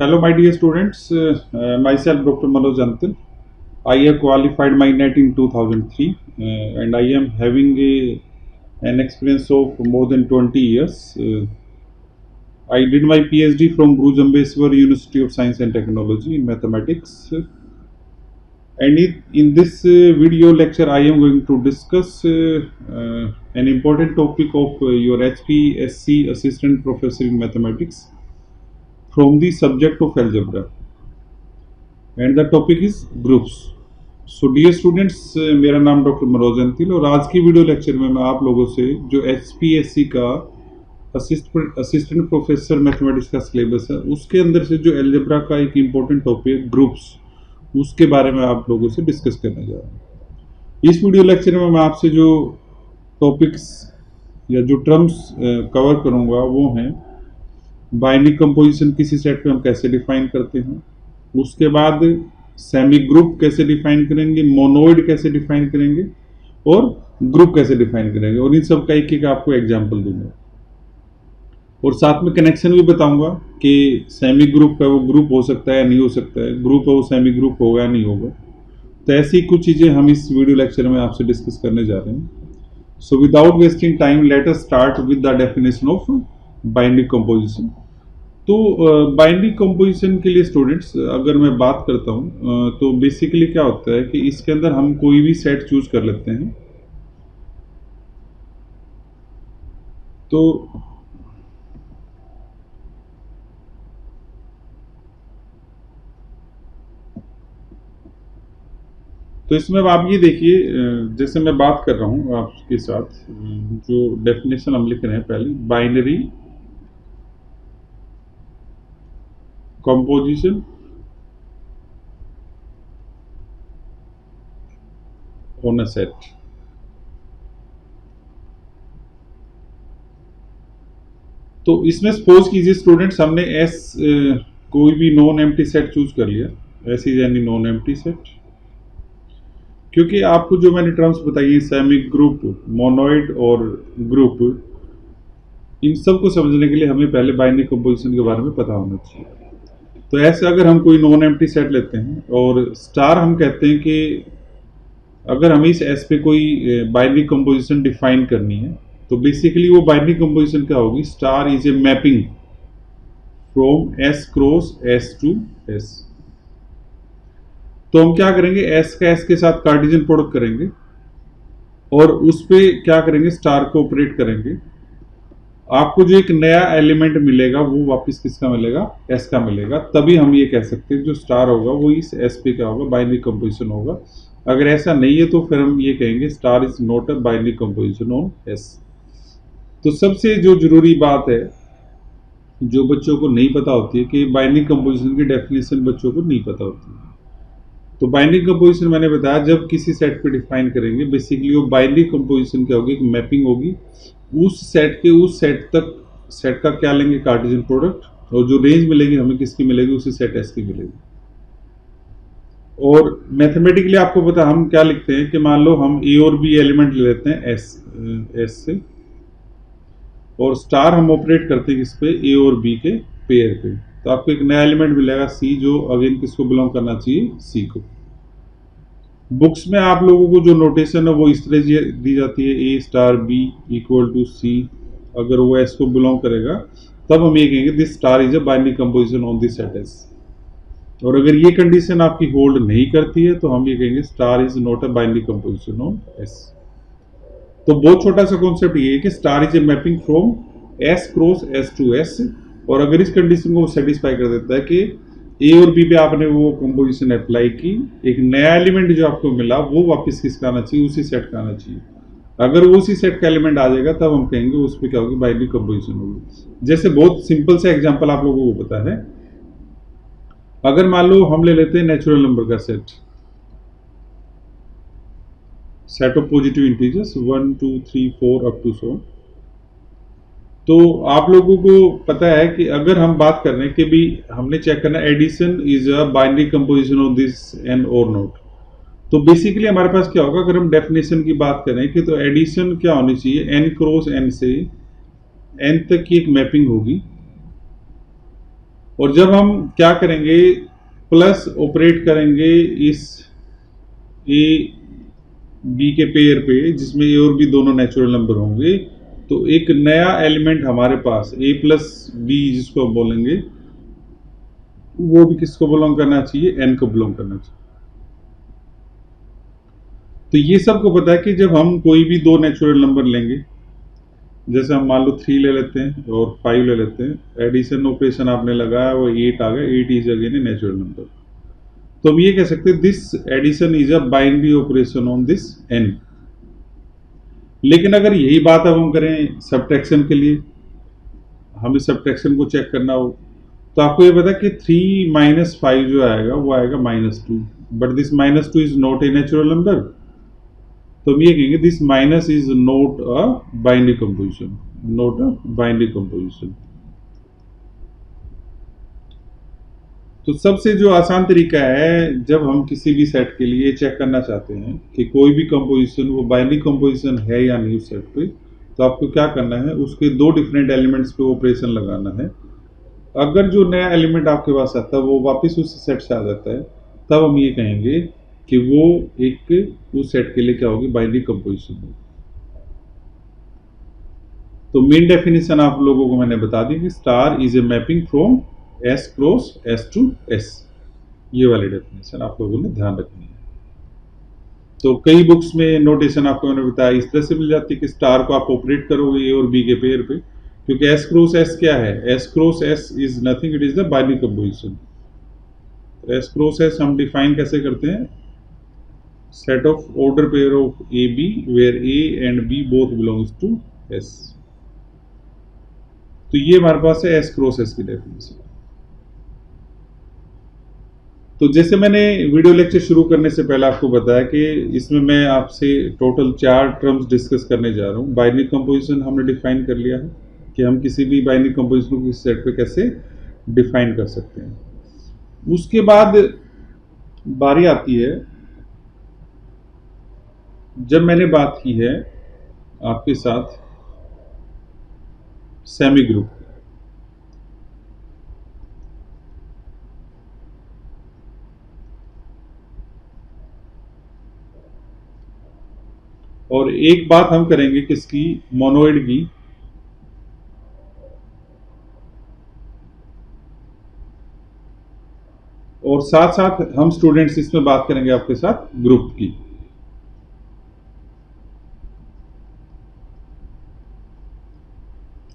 Hello, my dear students. Myself, Dr. Manoj Antil. I have qualified my NET in 2003, and I am having an experience of more than 20 years. I did my PhD from Guru Jambeswar University of Science and Technology in Mathematics. And in this video lecture, I am going to discuss an important topic of your HPSC Assistant Professor in Mathematics from the subject of algebra. And the topic is groups. So dear students, मेरा नाम doctor Manoj Antil और आज की video lecture में मैं आप लोगों से जो HPSC का असिस्टेंट प्रोफेसर मैथमेटिक्स का सिलेबस है उसके अंदर से जो एल्जेब्रा का एक इम्पोर्टेंट टॉपिक ग्रुप्स, उसके बारे में आप लोगों से डिस्कस करने जा रहा हूँ। इस वीडियो लेक्चर में मैं आपसे जो टॉपिक्स या जो टर्म्स कवर करूँगा वो हैं बाइनरी कंपोजिशन किसी सेट में हम कैसे डिफाइन करते हैं, उसके बाद सेमी ग्रुप कैसे डिफाइन करेंगे, मोनोइड कैसे डिफाइन करेंगे और ग्रुप कैसे डिफाइन करेंगे, और इन सब का एक एक आपको एग्जांपल दूंगा और साथ में कनेक्शन भी बताऊंगा कि सेमी ग्रुप है वो ग्रुप हो सकता है या नहीं हो सकता है, ग्रुप है वो सेमी ग्रुप होगा या नहीं होगा। तो ऐसी कुछ चीज़ें हम इस वीडियो लेक्चर में आपसे डिस्कस करने जा रहे हैं। So without wasting time let us start with the definition of binary composition. तो बाइनरी कंपोजिशन के लिए स्टूडेंट्स अगर मैं बात करता हूँ तो बेसिकली क्या होता है कि इसके अंदर हम कोई भी सेट चूज कर लेते हैं। तो इसमें अब आप ये देखिए, जैसे मैं बात कर रहा हूँ आपके साथ, जो डेफिनेशन हम लिख रहे हैं पहले, binary composition on a set. तो इसमें सपोज कीजिए स्टूडेंट्स हमने एस कोई भी नॉन एम्प्टी सेट चूज कर लिया, S is any non empty set. क्योंकि आपको जो मैंने टर्म्स बताई सेमी ग्रुप, मोनोइड और ग्रुप, इन सब को समझने के लिए हमें पहले बाइनरी कंपोजिशन के बारे में पता होना चाहिए। तो ऐसे अगर हम कोई नॉन एम्प्टी सेट लेते हैं और स्टार हम कहते हैं कि अगर हमें इस एस पे कोई बाइनरी कंपोजिशन डिफाइन करनी है तो बेसिकली वो बाइनरी कंपोजिशन क्या होगी, star is a mapping from S cross S to S. तो हम क्या करेंगे, एस का एस के साथ कार्टेशियन प्रोडक्ट करेंगे और उस पे क्या करेंगे, स्टार को ऑपरेट करेंगे। आपको जो एक नया एलिमेंट मिलेगा वो वापस किसका मिलेगा, एस का मिलेगा। तभी हम ये कह सकते हैं जो स्टार होगा वो इस एस पे क्या होगा, बाइनरी कंपोजिशन होगा। अगर ऐसा नहीं है तो फिर हम ये कहेंगे star is not a binary composition on S. तो सबसे जो जरूरी बात है जो बच्चों को नहीं पता होती है कि बाइनरी कंपोजिशन की डेफिनेशन बच्चों को नहीं पता होती है। तो बाइनरी कंपोजिशन मैंने बताया जब किसी सेट पे डिफाइन करेंगे, बेसिकली वो बाइनरी कंपोजिशन क्या होगी, एक मैपिंग होगी उस सेट के उस सेट तक। सेट का क्या लेंगे, कार्टेशियन प्रोडक्ट, और जो रेंज मिलेगी हमें किसकी मिलेगी, उसी सेट एस की मिलेगी। और मैथमेटिकली आपको पता हम क्या लिखते हैं कि मान लो हम ए और बी एलिमेंट ले लेते हैं एस से, और स्टार हम ऑपरेट करते हैं किस पे, ए और बी के पेयर पे। तो आपको एक नया एलिमेंट मिलेगा सी, जो अगेन किसको बिलोंग करना चाहिए, सी को। बुक्स में आप लोगों को जो नोटेशन है वो इस तरह दी जाती है, ए स्टार बी इक्वल टू सी। अगर वो एस को बिलोंग करेगा तब हम ये कहेंगे this star is a binary composition on this set S. और अगर ये कंडीशन आपकी होल्ड नहीं करती है तो हम ये कहेंगे star is not a binary composition on S. तो बहुत छोटा सा कॉन्सेप्ट ये है कि star is a mapping from S cross S to S. और अगर इस कंडीशन को सेटिस्फाई कर देता है कि ए और बी पे आपने वो कंपोजिशन अप्लाई की, एक नया एलिमेंट जो आपको मिला वो वापस किसका आना चाहिए, उसी सेट का आना चाहिए। अगर वो उसी सेट का एलिमेंट आ जाएगा तब हम कहेंगे उस पर क्या होगी, बाइनरी कंपोजिशन होगी। जैसे बहुत सिंपल सा एग्जांपल आप लोगों को पता है, अगर मान लो हम ले लेते हैं नेचुरल नंबर का set of positive integers 1 2 3 4 up to so. तो आप लोगों को पता है कि अगर हम बात कर रहे हैं कि भी हमने चेक करना addition is a binary composition of this N or not, तो बेसिकली हमारे पास क्या होगा, अगर हम डेफिनेशन की बात करें कि तो एडिशन क्या होनी चाहिए, एन क्रॉस एन से एन तक की एक मैपिंग होगी और जब हम क्या करेंगे, प्लस ऑपरेट करेंगे इस ए बी के पेयर पे, जिसमें ए और बी दोनों नेचुरल नंबर होंगे, तो एक नया एलिमेंट हमारे पास ए प्लस बी जिसको हम बोलेंगे, वो भी किसको बिलोंग करना चाहिए, एन को बिलोंग करना चाहिए। तो ये सबको पता है कि जब हम कोई भी दो नेचुरल नंबर लेंगे, जैसे हम मान लो 3 ले लेते हैं और 5 ले लेते हैं, एडिशन ऑपरेशन आपने लगाया, वो 8 आ गया, 8 is again a natural number. तो हम ये कह सकते हैं this addition is a binary operation on this N. लेकिन अगर यही बात अब हम करें सब्ट्रैक्शन के लिए, हमें सब्ट्रैक्शन को चेक करना हो, तो आपको ये पता है कि 3 माइनस 5 जो आएगा वो आएगा -2, but this -2 is not a natural number. तो हम ये कहेंगे this minus is not a binary composition, not a binary composition. तो सबसे जो आसान तरीका है, जब हम किसी भी सेट के लिए चेक करना चाहते हैं कि कोई भी कंपोजिशन वो बाइनरी कंपोजिशन है या नहीं उस सेट पे, तो आपको क्या करना है, उसके दो डिफरेंट एलिमेंट्स पे ऑपरेशन लगाना है। अगर जो नया एलिमेंट आपके पास आता है वो वापस उस सेट से आ जाता है, तब हम ये कहेंगे कि वो एक उस सेट के लिए क्या होगी, बाइनरी कंपोजिशन होगी। तो मेन डेफिनेशन आप लोगों को मैंने बता दी कि star is a mapping from S cross S to S. ये वाली डेफिनेशन आप लोगों ने ध्यान रखनी है। तो कई बुक्स में नोटेशन आपको मैंने बताया इस तरह से मिल जाती है कि स्टार को आप ऑपरेट करोगे ए और बी के पेयर पे, क्योंकि एस क्रॉस एस क्या है, S cross S is nothing, it is the binary composition. S cross S हम डिफाइन कैसे करते हैं, set of order pair of A B where A and B both belongs to S. तो ये हमारे पास है एस क्रॉस एस की डेफिनेशन। तो जैसे मैंने वीडियो लेक्चर शुरू करने से पहले आपको बताया कि इसमें मैं आपसे टोटल 4 टर्म्स डिस्कस करने जा रहा हूँ। बाइनरी कंपोजिशन हमने डिफाइन कर लिया है कि हम किसी भी बाइनरी कंपोजिशन को किसी सेट पे कैसे डिफाइन कर सकते हैं। उसके बाद बारी आती है, जब मैंने बात की है आपके साथ सेमी ग्रुप, और एक बात हम करेंगे किसकी, मोनोइड की। और साथ साथ हम स्टूडेंट्स इसमें बात करेंगे आपके साथ ग्रुप की।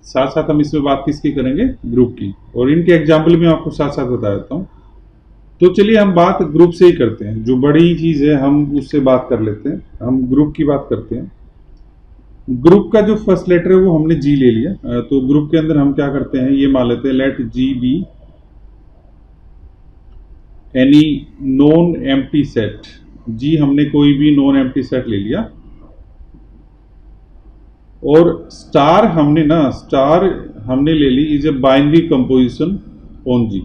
साथ साथ हम इसमें बात किसकी करेंगे, ग्रुप की, और इनके एग्जाम्पल भी आपको साथ साथ बता देता हूँ। तो चलिए हम बात ग्रुप से ही करते हैं, जो बड़ी चीज है हम उससे बात कर लेते हैं। हम ग्रुप की बात करते हैं। ग्रुप का जो फर्स्ट लेटर है वो हमने जी ले लिया। तो ग्रुप के अंदर हम क्या करते हैं, ये मान लेते हैं let G be any non empty set. जी हमने कोई भी नॉन एम्प्टी सेट ले लिया, और स्टार हमने ले ली is a binary composition on G.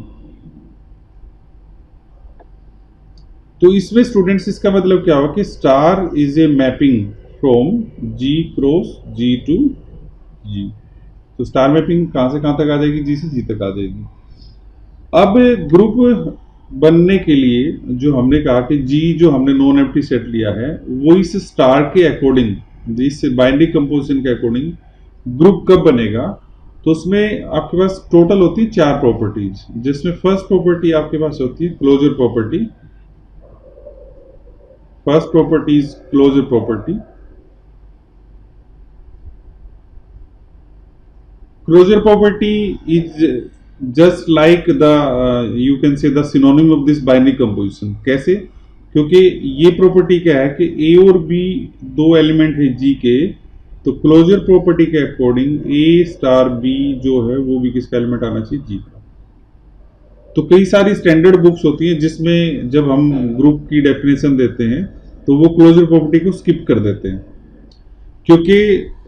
तो इसमें स्टूडेंट्स इसका मतलब क्या होगा कि star is a mapping from G cross G to G. तो स्टार मैपिंग कहां से कहां तक आ जाएगी, जी से जी तक आ जाएगी। अब ग्रुप बनने के लिए जो हमने कहा कि जी जो हमने नॉन एम्प्टी सेट लिया है वो इस स्टार के अकॉर्डिंग, इस बाइनरी कंपोजिशन के अकॉर्डिंग ग्रुप कब बनेगा, तो उसमें आपके पास टोटल होती है 4 प्रॉपर्टीज, जिसमें फर्स्ट प्रॉपर्टी आपके पास होती है closure property. First property is closure property. Closure property is just like the you can say the synonym of this binary composition. कैसे, क्योंकि ये प्रॉपर्टी क्या है कि ए और बी दो एलिमेंट है जी के, तो क्लोजर प्रॉपर्टी के अकॉर्डिंग ए स्टार बी जो है वो भी किसका एलिमेंट आना चाहिए, जी का। तो कई सारी स्टैंडर्ड बुक्स होती हैं जिसमें जब हम ग्रुप की डेफिनेशन देते हैं तो वो क्लोजर प्रॉपर्टी को स्किप कर देते हैं, क्योंकि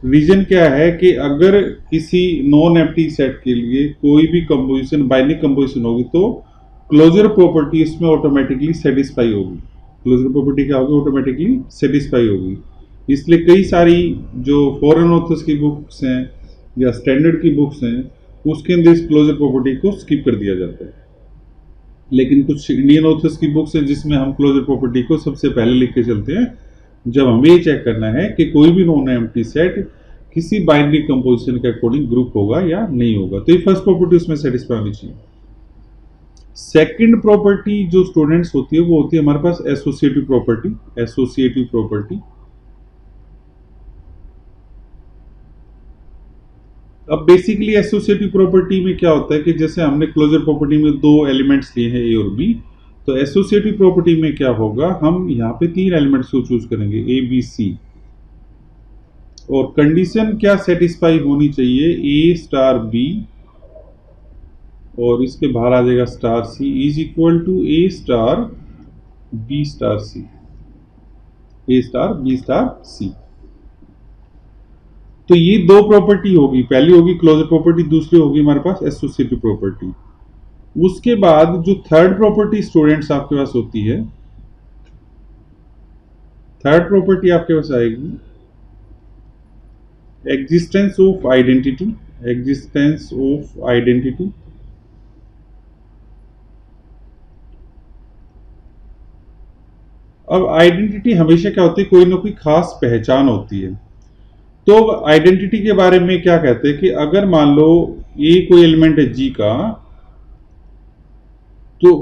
रीजन क्या है कि अगर किसी नॉन एम्प्टी सेट के लिए कोई भी कंपोजिशन बाइनरी कंपोजिशन होगी तो क्लोजर प्रॉपर्टी इसमें ऑटोमेटिकली सेटिस्फाई होगी। क्लोजर प्रॉपर्टी क्या होगी, ऑटोमेटिकली सेटिस्फाई होगी। इसलिए कई सारी जो फॉरेन ऑथर्स की बुक्स हैं या स्टैंडर्ड की बुक्स हैं उसके अंदर इस क्लोजर प्रॉपर्टी को स्किप कर दिया जाता है। लेकिन कुछ इंडियन ऑथर्स की बुक्स है जिसमें हम क्लोजर प्रॉपर्टी को सबसे पहले लिख के चलते हैं, जब हमें ये चेक करना है कि कोई भी नॉन एम्प्टी सेट किसी बाइनरी कंपोजिशन के अकॉर्डिंग ग्रुप होगा या नहीं होगा। तो ये फर्स्ट प्रॉपर्टी उसमें सेटिस्फाई होनी चाहिए। सेकंड प्रॉपर्टी जो स्टूडेंट्स होती है वो होती है हमारे पास एसोसिएटिव प्रॉपर्टी। एसोसिएटिव प्रॉपर्टी, अब बेसिकली एसोसिएटिव प्रॉपर्टी में क्या होता है कि जैसे हमने क्लोजर प्रॉपर्टी में दो एलिमेंट्स लिए हैं ए और बी, तो एसोसिएटिव प्रॉपर्टी में क्या होगा, हम यहाँ पे तीन एलिमेंट्स को चूज करेंगे ए बी सी, और कंडीशन क्या सेटिस्फाई होनी चाहिए, ए स्टार बी और इसके बाहर आ जाएगा star C is equal to A star B star C, A star B star C. तो ये दो प्रॉपर्टी होगी, पहली होगी क्लोजर प्रॉपर्टी, दूसरी होगी हमारे पास एसोसिएटिव प्रॉपर्टी। उसके बाद जो थर्ड प्रॉपर्टी स्टूडेंट्स आपके पास होती है, थर्ड प्रॉपर्टी आपके पास आएगी existence of identity. Existence of identity, अब आइडेंटिटी हमेशा क्या होती है, कोई ना कोई खास पहचान होती है। तो आइडेंटिटी के बारे में क्या कहते हैं कि अगर मान लो ए कोई एलिमेंट है जी का, तो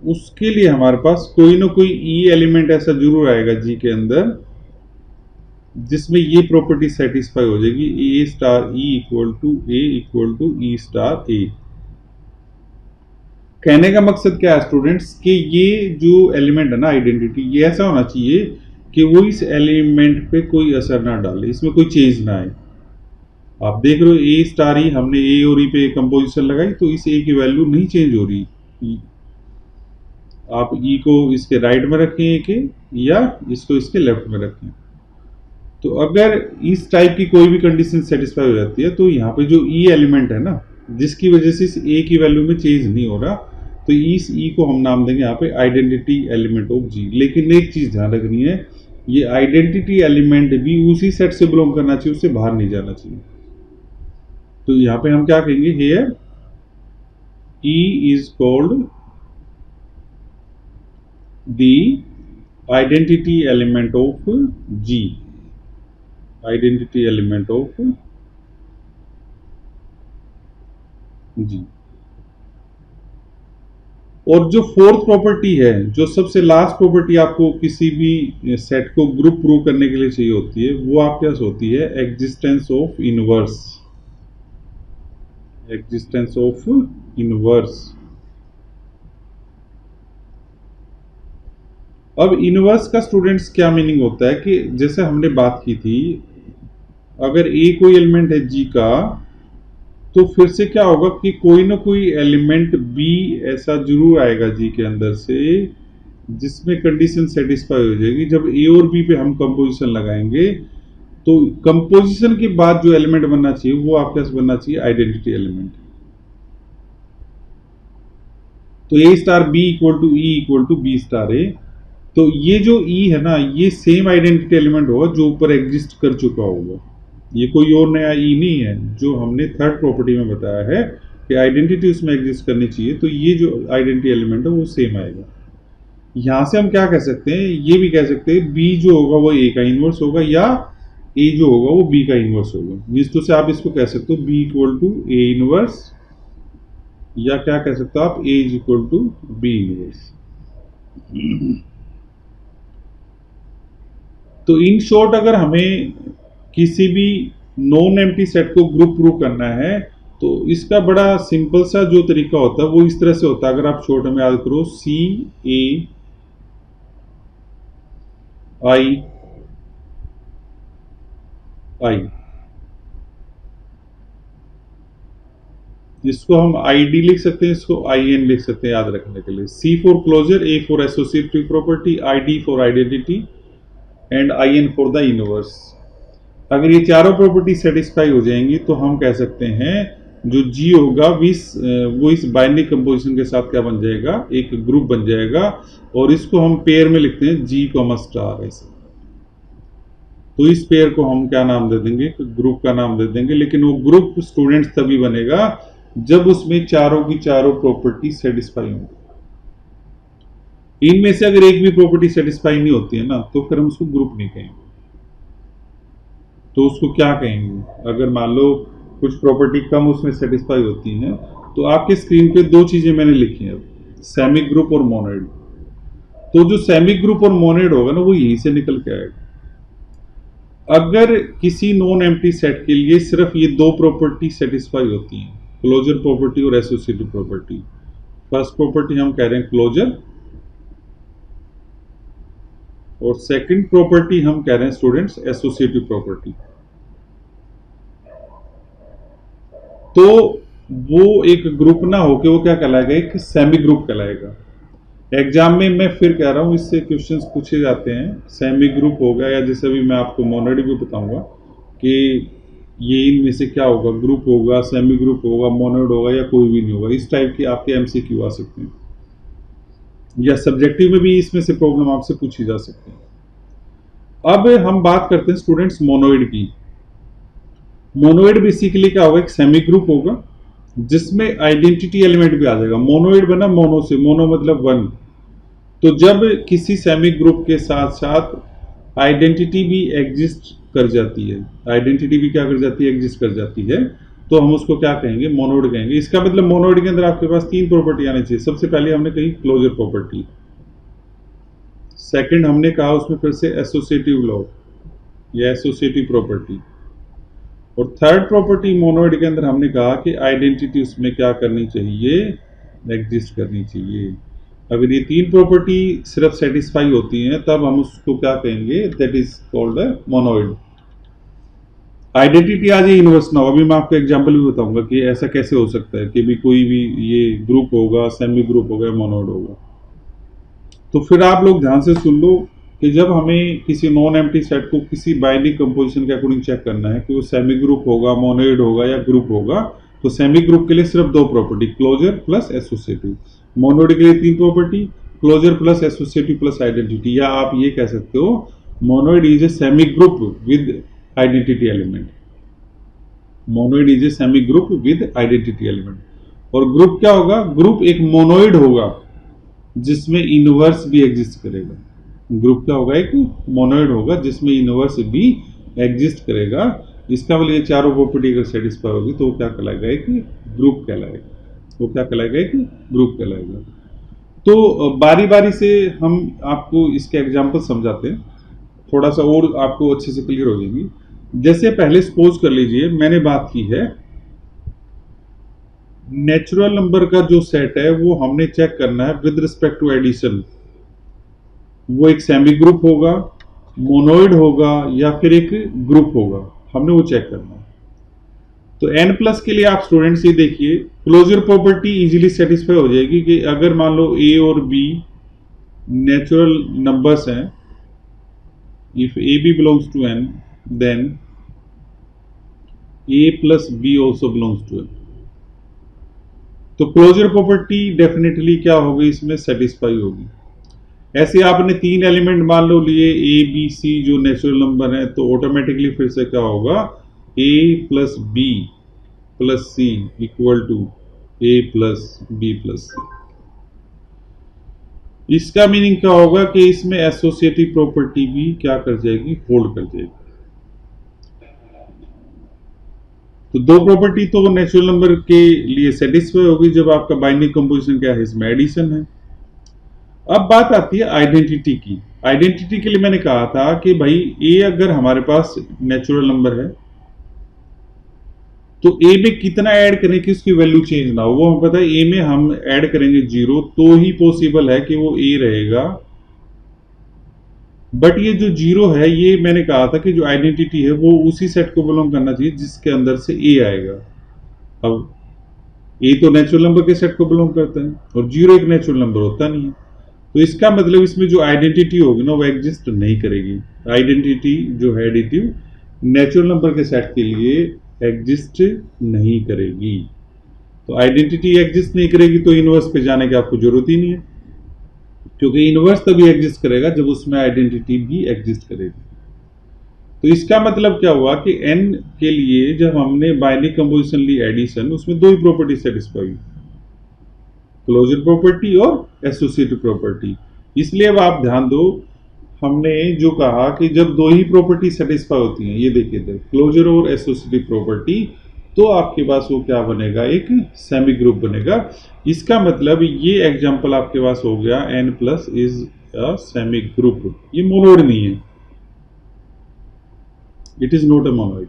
उसके लिए हमारे पास कोई ना कोई ई एलिमेंट ऐसा जरूर आएगा जी के अंदर जिसमें ये प्रॉपर्टी सेटिस्फाई हो जाएगी, A star E equal to A equal to E star A. कहने का मकसद क्या है स्टूडेंट्स कि ये जो एलिमेंट है ना आइडेंटिटी, ये ऐसा होना चाहिए कि वो इस एलिमेंट पे कोई असर ना डाले, इसमें कोई चेंज ना आए। आप देख रहे हो ए स्टार ई, हमने ए और ई पे कंपोजिशन लगाई तो इस ए की वैल्यू नहीं चेंज हो रही। आप ई को इसके राइट में रखें ए के, या इसको इसके लेफ्ट में रखें। तो अगर इस टाइप की कोई भी कंडीशन सेटिस्फाई हो जाती है तो यहाँ पे जो ई एलिमेंट है ना, जिसकी वजह से इस ए की वैल्यू में चेंज नहीं हो रहा, तो इस ई को हम नाम देंगे यहाँ पे आइडेंटिटी एलिमेंट ऑफ जी। लेकिन एक चीज ध्यान रखनी है, ये आइडेंटिटी एलिमेंट भी उसी सेट से बिलोंग करना चाहिए, उससे बाहर नहीं जाना चाहिए। तो यहाँ पे हम क्या कहेंगे, here E is called the identity element of G, identity element of G. और जो फोर्थ प्रॉपर्टी है, जो सबसे लास्ट प्रॉपर्टी आपको किसी भी सेट को ग्रुप प्रूव करने के लिए चाहिए होती है, वो आपके पास होती है existence of inverse. Existence of inverse. अब इनवर्स का स्टूडेंट्स क्या मीनिंग होता है कि जैसे हमने बात की थी, अगर ए कोई एलिमेंट है जी का, तो फिर से क्या होगा कि कोई ना कोई एलिमेंट बी ऐसा जरूर आएगा जी के अंदर से जिसमें कंडीशन सेटिस्फाई हो जाएगी। जब ए और बी पे हम कंपोजिशन लगाएंगे तो कंपोजिशन के बाद जो एलिमेंट बनना चाहिए वो आपके पास बनना चाहिए आइडेंटिटी एलिमेंट। तो A star B equal to E equal to B star A. तो ये जो ई है ना, ये सेम आइडेंटिटी एलिमेंट होगा जो ऊपर एग्जिस्ट कर चुका होगा, ये कोई और नया ई नहीं है। जो हमने थर्ड प्रॉपर्टी में बताया है कि आइडेंटिटी उसमें एग्जिस्ट करनी चाहिए, तो ये जो आइडेंटिटी एलिमेंट है वो सेम आएगा। यहां से हम क्या कह सकते हैं, ये भी कह सकते हैं बी जो होगा वो ए का इनवर्स होगा, या ए जो होगा वो बी का इनवर्स होगा। निश्चित से आप इसको कह सकते हो B equal to A inverse, या क्या कह सकते हो आप, A is equal to B inverse. तो इन शॉर्ट अगर हमें किसी भी नॉन एम्प्टी सेट को ग्रुप प्रूव करना है तो इसका बड़ा सिंपल सा जो तरीका होता है वो इस तरह से होता है। अगर आप शॉर्ट में याद करो, सी ए आई आई, जिसको हम आई डी लिख सकते हैं, इसको आई एन लिख सकते हैं याद रखने के लिए। C for closure, A for associative property, I D for identity and I N for the inverse. अगर ये चारों प्रॉपर्टी सेटिस्फाई हो जाएंगी तो हम कह सकते हैं जो जी होगा वो इस बाइनरी कंपोजिशन के साथ क्या बन जाएगा, एक ग्रुप बन जाएगा। और इसको हम पेयर में लिखते हैं जी कॉमा स्टार ऐसे। तो इस पेयर को हम क्या नाम दे देंगे, ग्रुप का नाम दे देंगे। लेकिन वो ग्रुप स्टूडेंट्स तभी बनेगा जब उसमें चारों की चारों प्रॉपर्टी सेटिस्फाई होंगी। इनमें से अगर एक भी प्रॉपर्टी सेटिस्फाई नहीं होती है ना, तो फिर हम उसको ग्रुप नहीं कहेंगे। तो उसको क्या कहेंगे? अगर मान लो कुछ प्रॉपर्टी कम उसमें सेटिस्फाई होती हैं, तो आपके स्क्रीन पे दो चीजें मैंने लिखी हैं, सेमी ग्रुप और मोनोइड। तो जो सेमी ग्रुप और मोनोइड होगा ना, वो यहीं से निकल के आएगा। अगर किसी नॉन एम्प्टी सेट के लिए सिर्फ ये दो प्रॉपर्टी सेटिस्फाई होती हैं, क्लोजर प्रॉपर्टी और एसोसिएटिव प्रॉपर्टी। फर्स्ट प्रॉपर्टी हम कह रहे हैं क्लोजर, और सेकंड प्रॉपर्टी हम कह रहे हैं स्टूडेंट्स एसोसिएटिव प्रॉपर्टी। तो वो एक ग्रुप ना होके वो क्या कहलाएगा? एक सेमी ग्रुप कहलाएगा। एग्जाम में मैं फिर कह रहा हूं, इससे क्वेश्चंस पूछे जाते हैं। सेमी ग्रुप होगा, या जैसे भी मैं आपको मोनोइड भी बताऊंगा कि ये इनमें से क्या होगा, ग्रुप होगा, सेमी ग्रुप होगा, मोनोइड होगा, या कोई भी नहीं होगा। इस टाइप के आपके एमसीक्यू आ सकते हैं, या सब्जेक्टिव में भी इसमें से प्रॉब्लम आपसे पूछी जा सकती है। अब हम बात करते हैं स्टूडेंट्स मोनोइड की। मोनोइड बेसिकली क्या होगा? एक सेमी ग्रुप होगा जिसमें आइडेंटिटी एलिमेंट भी आ जाएगा। मोनोइड बना मोनो से, मोनो मतलब वन। तो जब किसी सेमी ग्रुप के साथ साथ आइडेंटिटी भी एग्जिस्ट कर जाती है, आइडेंटिटी भी क्या कर जाती है? एग्जिस्ट कर जाती है, तो हम उसको क्या कहेंगे? मोनोइड कहेंगे। इसका मतलब मोनोइड के अंदर आपके पास तीन प्रॉपर्टी आनी चाहिए। सबसे पहले हमने कही क्लोजर प्रॉपर्टी, सेकंड हमने कहा उसमें फिर से एसोसिएटिव लॉ या एसोसिएटिव प्रॉपर्टी, और थर्ड प्रॉपर्टी मोनोइड के अंदर हमने कहा कि आइडेंटिटी उसमें क्या करनी चाहिए? एग्जिस्ट करनी चाहिए। अगर ये तीन प्रॉपर्टी सिर्फ सेटिस्फाई होती हैं, तब हम उसको क्या कहेंगे? That is called a monoid. Identity आज इनवर्स ना हो। अभी मैं आपको एग्जांपल भी बताऊंगा कि ऐसा कैसे हो सकता है कि भी कोई भी ये ग्रुप होगा, सेमी ग्रुप होगा, मोनोइड होगा। तो फिर आप लोग ध्यान से सुन लो कि जब हमें किसी नॉन एम्प्टी सेट को किसी बाइनरी कंपोजिशन के अकॉर्डिंग चेक करना है कि वो सेमी ग्रुप होगा, मोनोइड होगा या ग्रुप होगा, तो सेमी ग्रुप के लिए सिर्फ दो property, closure plus associative. Monoid के लिए तीन property, closure plus associative plus identity. या आप ये कह सकते हो monoid is a semi group with identity element. Monoid is a semi group with identity element. और ग्रुप क्या होगा? ग्रुप एक मोनोइड होगा जिसमें इनवर्स भी एग्जिस्ट करेगा। ग्रुप क्या होगा? एक मोनोइड होगा जिसमें इनवर्स भी एग्जिस्ट करेगा। इसका मतलब ये चारों प्रॉपर्टी अगर सेटिस्फाई होगी तो वो क्या कहलाएगा? एक ग्रुप कहलाएगा। वो क्या कहलाएगा? एक ग्रुप कहलाएगा। तो बारी बारी से हम आपको इसके एग्जाम्पल समझाते हैं, थोड़ा सा और आपको अच्छे से क्लियर हो जाएंगी। जैसे पहले सपोज कर लीजिए मैंने बात की है नेचुरल नंबर का जो सेट है वो हमने चेक करना है विद रिस्पेक्ट टू एडिशन। वो एक सेमी ग्रुप होगा, मोनोइड होगा, या फिर एक ग्रुप होगा, हमने वो चेक करना है। तो n प्लस के लिए आप स्टूडेंट्स ये देखिए, क्लोजर प्रॉपर्टी इजीली सेटिस्फाई हो जाएगी कि अगर मान लो a और b नेचुरल नंबर्स हैं, if a b belongs to n then a plus b also belongs to n। तो क्लोजर प्रॉपर्टी डेफिनेटली क्या होगी? इसमें सेटिस्फाई होगी। ऐसे आपने तीन एलिमेंट मान लो लिए ए बी सी जो नेचुरल नंबर है, तो ऑटोमेटिकली फिर से क्या होगा? a plus B plus C equal to A plus B plus C. इसका मीनिंग क्या होगा कि इसमें एसोसिएटिव प्रॉपर्टी भी क्या कर जाएगी? होल्ड कर जाएगी। तो दो प्रॉपर्टी तो नेचुरल नंबर के लिए सेटिस्फाई होगी जब आपका बाइनरी कंपोजिशन क्या है? इसमें एडिशन है। अब बात आती है आइडेंटिटी की। आइडेंटिटी के लिए मैंने कहा था कि भाई ए अगर हमारे पास नेचुरल नंबर है तो ए में कितना ऐड करें कि उसकी वैल्यू चेंज ना हो। वो हमें पता है ए में हम ऐड करेंगे 0 तो ही पॉसिबल है कि वो ए रहेगा। बट ये जो 0 है, ये मैंने कहा था कि जो आइडेंटिटी है वो उसी सेट को बिलोंग करना चाहिए जिसके अंदर से ए आएगा। अब ए तो नेचुरल नंबर के सेट को बिलोंग करता है और 0 एक नेचुरल नंबर होता नहीं है। तो इसका मतलब इसमें जो आइडेंटिटी होगी ना वो एग्जिस्ट नहीं करेगी। आइडेंटिटी जो है एडिटिव नेचुरल नंबर के सेट के लिए एग्जिस्ट नहीं करेगी। तो आइडेंटिटी एग्जिस्ट नहीं करेगी तो इनवर्स पे जाने की आपको जरूरत ही नहीं है, क्योंकि इनवर्स तभी एग्जिस्ट करेगा जब उसमें आइडेंटिटी भी एग्जिस्ट करेगी। तो इसका मतलब क्या हुआ कि n के लिए जब हमने बाइनरी कंपोजिशन ली एडिशन, उसमें दो ही प्रॉपर्टी सेटिस्फाई हुई, क्लोजर प्रॉपर्टी और एसोसिएटिव प्रॉपर्टी। इसलिए अब आप ध्यान दो, हमने जो कहा कि जब दो ही प्रॉपर्टी सेटिस्फाई होती हैं, ये देखिए इधर क्लोजर और एसोसिएटिव प्रॉपर्टी, तो आपके पास वो क्या बनेगा, एक सेमी ग्रुप बनेगा। इसका मतलब ये एग्जांपल आपके पास हो गया n plus is a semi group. ये मोनोइड नहीं है, it is not a monoid.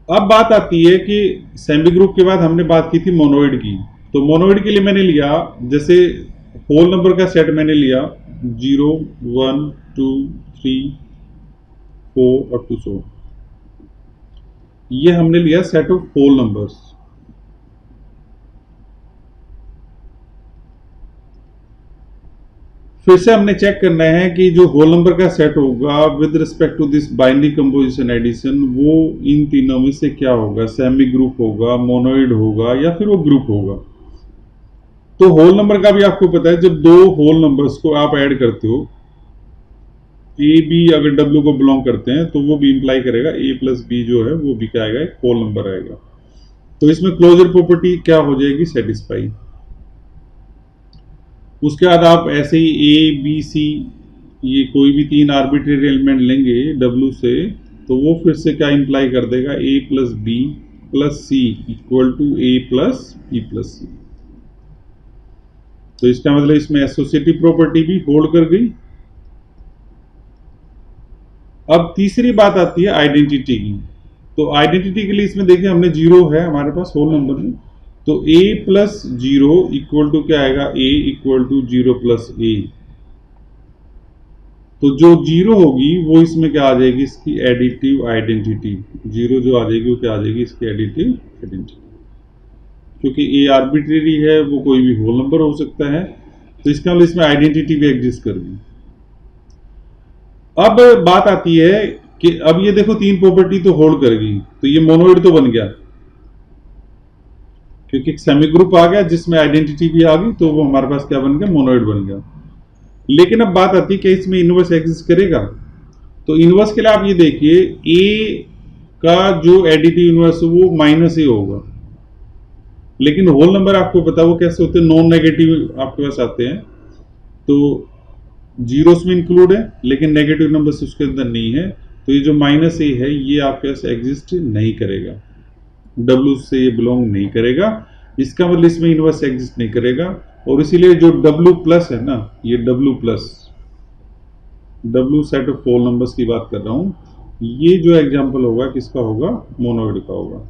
अब बात आती है कि सेमी ग्रुप के बाद हमने बात की थी मोनोइड की। तो मोनोइड के लिए मैंने लिया, जैसे होल नंबर का सेट मैंने लिया 0 1 2 3 4 अप टू 100, ये हमने लिया सेट ऑफ होल नंबर्स। फिर से हमने चेक करना है कि जो होल नंबर का सेट होगा with respect to this binary composition addition, वो इन तीनों में से क्या होगा, सेमी ग्रुप होगा, मोनोइड होगा, या फिर वो ग्रुप होगा। तो होल नंबर का भी आपको पता है, जब दो होल नंबर्स को आप ऐड करते हो, ए बी अगर डब्ल्यू को बिलोंग करते हैं, तो वो भी इंप्लाई करेगा ए प्लस बी जो है वो भी क्या आएगा, एक होल नंबर आएगा। तो इसमें क्लोजर प्रॉपर्टी क्या हो जाएगी, सेटिस्फाई। उसके बाद आप ऐसे ही ए बी सी, ये कोई भी तीन आर्बिट्रेरी एलिमेंट लेंगे डब्ल्यू से, तो वो फिर से क्या इंप्लाई कर देगा, A plus B plus C equal to A plus B plus C. तो इसका मतलब इसमें एसोसिएटिव प्रॉपर्टी भी होल्ड कर गई। अब तीसरी बात आती है आइडेंटिटी की। तो आइडेंटिटी के लिए इसमें देखिए हमने जीरो है हमारे पास होल नंबर में, तो a plus zero equal to क्या आएगा, a equal to zero plus A. तो जो जीरो होगी वो इसमें क्या आ जाएगी, इसकी एडिटिव आइडेंटिटी। जीरो जो आ जाएगी वो क्या आ जाएगी, इसकी एडिटिव आइडेंटिटी। क्योंकि a आर्बिट्रेरी है, वो कोई भी होल नंबर हो सकता है, तो इसका मतलब इसमें आइडेंटिटी भी एग्जिस्ट कर गई। अब बात आती है कि अब ये देखो तीन प्रॉपर्टी तो होल्ड कर गई, तो ये मोनोइड तो बन गया, क्योंकि एक सेमी ग्रुप आ गया जिसमें आइडेंटिटी भी आ गई, तो वो हमारे पास क्या बन गया, मोनोइड बन गया। लेकिन अब बात आती है कि इसमें इनवर्स एग्जिस्ट करेगा। तो इनवर्स के लिए आप ये देखिए, ए का जो एडिटिव इनवर्स वो माइनस ए होगा, लेकिन होल नंबर आपको पता वो कैसे होते हैं, नॉन नेगेटिव आपके पास आते हैं। तो जीरोस में इंक्लूड है, लेकिन नेगेटिव नंबर्स उसके अंदर नहीं है, तो ये जो माइनस ए है ये आपके पास एग्जिस्ट नहीं करेगा, W से ये बिलोंग नहीं करेगा। इसका मतलब इसमें इनवर्स एग्जिस्ट नहीं करेगा, और इसीलिए जो W प्लस है ना, ये W plus, W set of whole numbers की बात कर रहा हूं, ये जो एग्जांपल होगा किसका होगा, मोनोइड का होगा।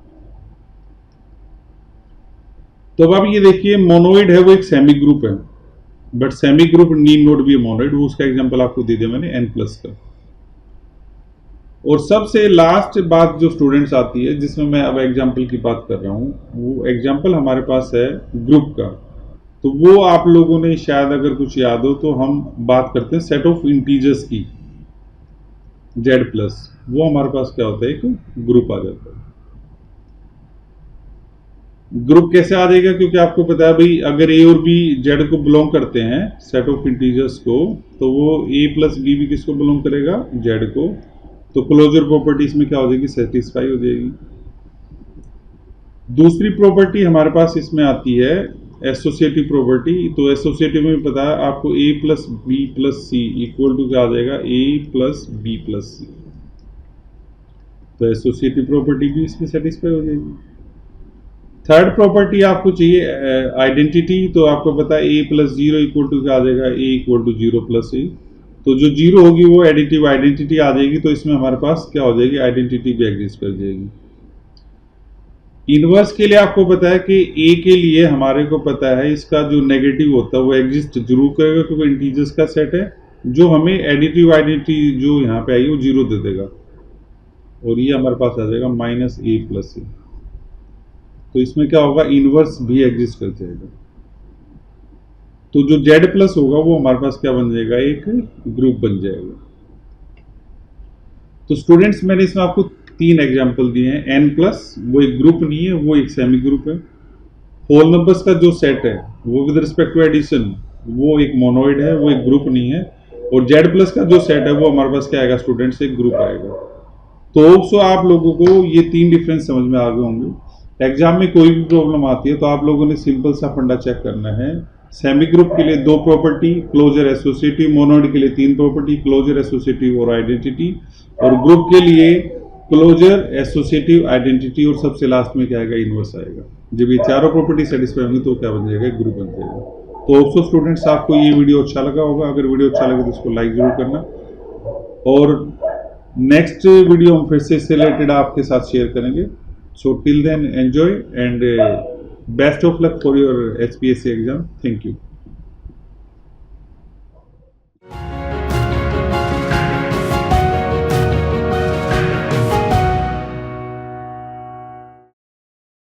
तो अब आप ये देखिए, मोनोइड है वो एक सेमी ग्रुप है, but semi group need not be monoid. वो उसका एग्जांपल आपको दे दिया मैंने n प्लस का। और सबसे लास्ट बात जो स्टूडेंट्स आती है, जिसमें मैं अब एग्जाम्पल की बात कर रहा हूँ, वो एग्जाम्पल हमारे पास है ग्रुप का। तो वो आप लोगों ने शायद अगर कुछ याद हो तो हम बात करते हैं सेट ऑफ इंटीजर्स की, z प्लस, वो हमारे पास क्या होता है, एक ग्रुप आ जाता है। ग्रुप कैसे आ जाएगा, क्योंकि आपको पता है भाई, अगर a और b z को बिलोंग करते हैं सेट ऑफ इंटीजर्स को, तो वो a प्लस बी भी किसको बिलोंग करेगा, z को। तो क्लोजर प्रॉपर्टी इसमें क्या हो जाएगी, सेटिस्फाई हो जाएगी। दूसरी प्रॉपर्टी हमारे पास इसमें आती है एसोसिएटिव प्रॉपर्टी। तो एसोसिएटिव में पता है आपको a plus B plus C equal to क्या आ जाएगा, a plus B plus C. तो एसोसिएटिव प्रॉपर्टी भी इसमें सेटिस्फाई हो जाएगी। थर्ड प्रॉपर्टी आपको चाहिए आइडेंटिटी। तो आपको पता है a plus zero equal to क्या आ जाएगा, a equal to zero plus A. तो जो जीरो होगी वो एडिटिव आइडेंटिटी आ जाएगी, तो इसमें हमारे पास क्या हो जाएगी, आइडेंटिटी भी एग्जिस्ट कर जाएगी। इनवर्स के लिए आपको पता है कि a के लिए हमारे को पता है इसका जो नेगेटिव होता है वो एग्जिस्ट जरूर करेगा, क्योंकि इंटीजर्स का सेट है। जो हमें एडिटिव आइडेंटिटी जो यहाँ पे आई वो जीरो दे देगा, और ये हमारे पास आ जाएगा माइनस ए प्लस ए। तो इसमें क्या होगा, इनवर्स भी एग्जिस्ट कर जाएगा। तो जो z प्लस होगा वो हमारे पास क्या बन जाएगा, एक ग्रुप बन जाएगा। तो स्टूडेंट्स मैंने इसमें आपको तीन एग्जांपल दिए हैं। n प्लस वो एक ग्रुप नहीं है, वो एक सेमी ग्रुप है। होल नंबर्स का जो सेट है वो विद रिस्पेक्ट टू एडिशन वो एक मोनोइड है, वो एक ग्रुप नहीं है। और जेड प्लस का जो सेट है वो हमारे पास क्या आएगा, स्टूडेंट्स एक ग्रुप आएगा। तो होप्सो आप लोगों को ये 3 डिफरेंस समझ में आ गए होंगे। एग्जाम में कोई भी प्रॉब्लम आती है तो आप लोगों ने सिंपल सा फंडा चेक करना है। सेमी ग्रुप के लिए 2 प्रॉपर्टी, क्लोजर एसोसिएटिव, मोनोइड के लिए 3 प्रॉपर्टी, क्लोजर एसोसिएटिव और आइडेंटिटी, और ग्रुप के लिए क्लोजर एसोसिएटिव, आइडेंटिटी और सबसे लास्ट में क्या आएगा, इनवर्स आएगा। जब ये चारों प्रॉपर्टी सेटिस्फाई होंगी तो क्या बन जाएगा, ग्रुप बन जाएगा। तो होप्सो स्टूडेंट्स आपको ये वीडियो अच्छा लगा होगा। अगर वीडियो अच्छा लगे तो इसको लाइक जरूर करना, और नेक्स्ट वीडियो हम फिर से इससे रिलेटेड आपके साथ शेयर करेंगे। So till then enjoy and best of luck for your HPSC exam. Thank you.